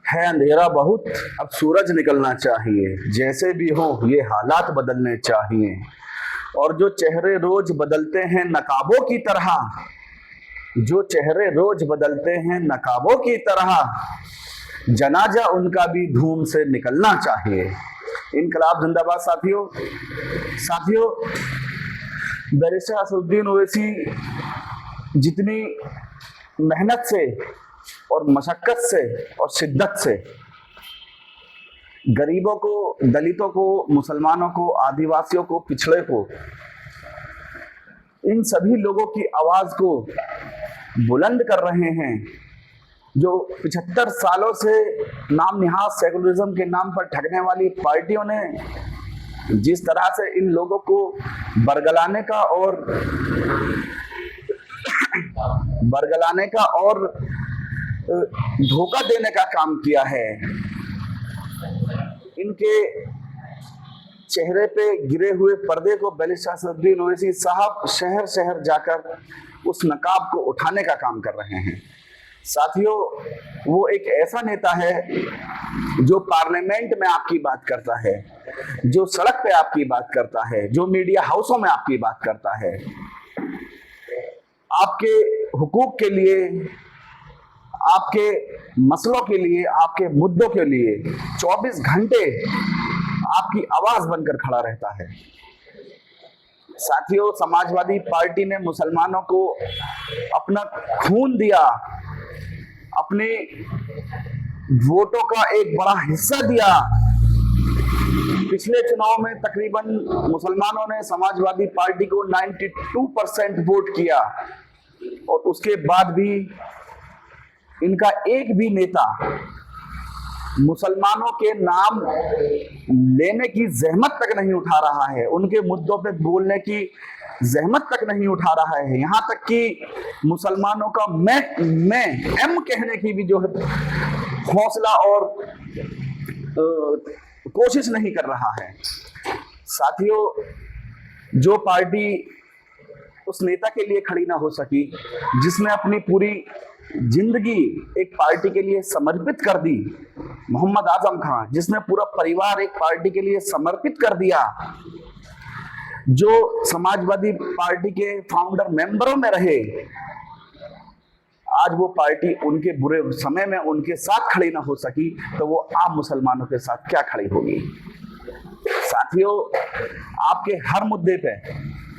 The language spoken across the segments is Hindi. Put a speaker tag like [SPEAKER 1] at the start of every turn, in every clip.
[SPEAKER 1] है अंधेरा बहुत, अब सूरज निकलना चाहिए। जैसे भी हो ये हालात बदलने चाहिए। और जो चेहरे रोज बदलते हैं नकाबों की तरह, जो चेहरे रोज बदलते हैं नकाबों की तरह, जनाजा उनका भी धूम से निकलना चाहिए। इनकलाब जिंदाबाद साथियों। साथियों, बैरिस्टर असदुद्दीन ओवैसी जितनी मेहनत से और मशक्कत से और शिद्दत से गरीबों को, दलितों को, मुसलमानों को, आदिवासियों को, पिछड़े को, इन सभी लोगों की आवाज को बुलंद कर रहे हैं, जो 75 सालों से नाम निहाद सेकुलरिज्म के नाम पर ठगने वाली पार्टियों ने जिस तरह से इन लोगों को बरगलाने का और धोखा देने का काम किया है, इनके चेहरे पे गिरे हुए पर्दे को बैरिस्टर असदुद्दीन ओवैसी साहब शहर शहर जाकर उस नकाब को उठाने का काम कर रहे हैं। साथियों, वो एक ऐसा नेता है जो पार्लियामेंट में आपकी बात करता है, जो सड़क पे आपकी बात करता है, जो मीडिया हाउसों में आपकी बात करता है, आपके हुकूक के लिए, आपके मसलों के लिए, आपके मुद्दों के लिए 24 घंटे आपकी आवाज बनकर खड़ा रहता है। साथियों, समाजवादी पार्टी ने मुसलमानों को अपना खून दिया, अपने वोटों का एक बड़ा हिस्सा दिया। पिछले चुनाव में तकरीबन मुसलमानों ने समाजवादी पार्टी को 92% वोट किया, और उसके बाद भी इनका एक भी नेता मुसलमानों के नाम लेने की जहमत तक नहीं उठा रहा है, उनके मुद्दों पे बोलने की जहमत तक नहीं उठा रहा है। यहाँ तक कि मुसलमानों का मैं एम कहने की भी जो है हौसला और कोशिश नहीं कर रहा है। साथियों, जो पार्टी उस नेता के लिए खड़ी ना हो सकी जिसने अपनी पूरी जिंदगी एक पार्टी के लिए समर्पित कर दी, मोहम्मद आजम खान, जिसने पूरा परिवार एक पार्टी के लिए समर्पित कर दिया, जो समाजवादी पार्टी के फाउंडर मेंबरों में रहे, आज वो पार्टी उनके बुरे समय में उनके साथ खड़ी ना हो सकी, तो वो आम मुसलमानों के साथ क्या खड़ी होगी। साथियों, आपके हर मुद्दे पे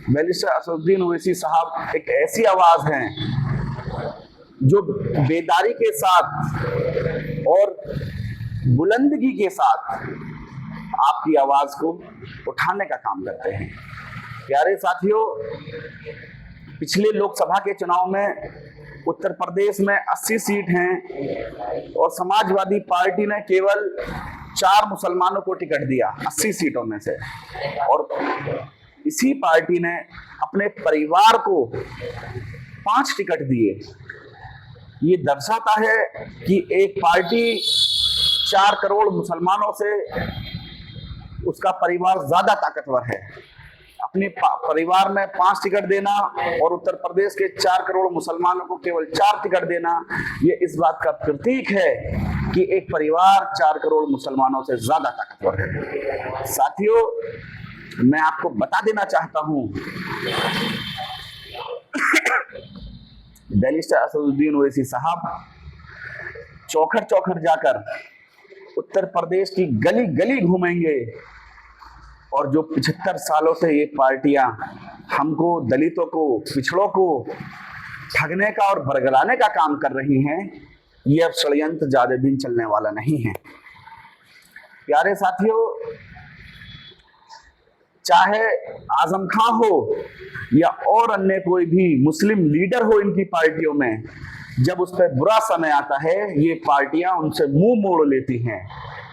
[SPEAKER 1] बैरिस्टर असदुद्दीन ओवैसी साहब एक ऐसी आवाज हैं जो बेदारी के साथ और बुलंदगी के साथ आपकी आवाज को उठाने का काम करते हैं। प्यारे साथियों, पिछले लोकसभा के चुनाव में उत्तर प्रदेश में 80 सीट हैं और समाजवादी पार्टी ने केवल 4 मुसलमानों को टिकट दिया 80 सीटों में से, और इसी पार्टी ने अपने परिवार को 5 टिकट दिए। ये दर्शाता है कि एक पार्टी 4 करोड़ मुसलमानों से उसका परिवार ज्यादा ताकतवर है। अपने परिवार में 5 टिकट देना और उत्तर प्रदेश के 4 करोड़ मुसलमानों को केवल 4 टिकट देना, ये इस बात का प्रतीक है कि एक परिवार 4 करोड़ मुसलमानों से ज्यादा ताकतवर है। साथियों, मैं आपको बता देना चाहता हूं, बैरिस्टर असदुद्दीन ओवैसी साहब चौखट चौखट जाकर उत्तर प्रदेश की गली गली घूमेंगे, और जो 75 सालों से ये पार्टियां हमको, दलितों को, पिछड़ों को ठगने का और बरगलाने का काम कर रही हैं, ये अब षड्यंत्र ज्यादा दिन चलने वाला नहीं है। प्यारे साथियों, चाहे आजम खां हो या और अन्य कोई भी मुस्लिम लीडर हो इनकी पार्टियों में, जब उस पर बुरा समय आता है ये पार्टियां उनसे मुंह मोड़ लेती हैं,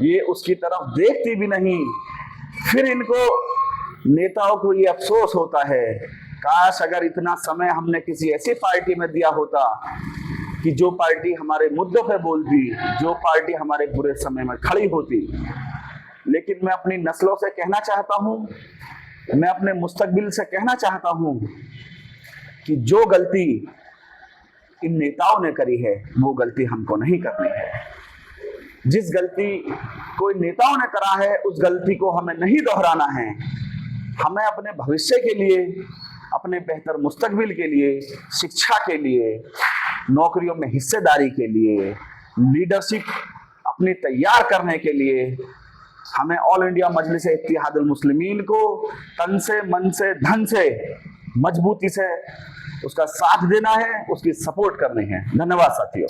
[SPEAKER 1] ये उसकी तरफ देखती भी नहीं। फिर इनको, नेताओं को ये अफसोस होता है, काश अगर इतना समय हमने किसी ऐसी पार्टी में दिया होता कि जो पार्टी हमारे मुद्दों पे बोलती, जो पार्टी हमारे बुरे समय में खड़ी होती। लेकिन मैं अपनी नस्लों से कहना चाहता हूं, मैं अपने मुस्तकबिल से कहना चाहता हूं कि जो गलती इन नेताओं ने करी है वो गलती हमको नहीं करनी है। जिस गलती कोई नेताओं ने करा है उस गलती को हमें नहीं दोहराना है। हमें अपने भविष्य के लिए, अपने बेहतर मुस्तकबिल के लिए, शिक्षा के लिए, नौकरियों में हिस्सेदारी के लिए, लीडरशिप अपनी तैयार करने के लिए हमें ऑल इंडिया मजलिस इत्तेहादुल मुस्लिमीन को तन से, मन से, धन से, मजबूती से उसका साथ देना है, उसकी सपोर्ट करनी है। धन्यवाद साथियों।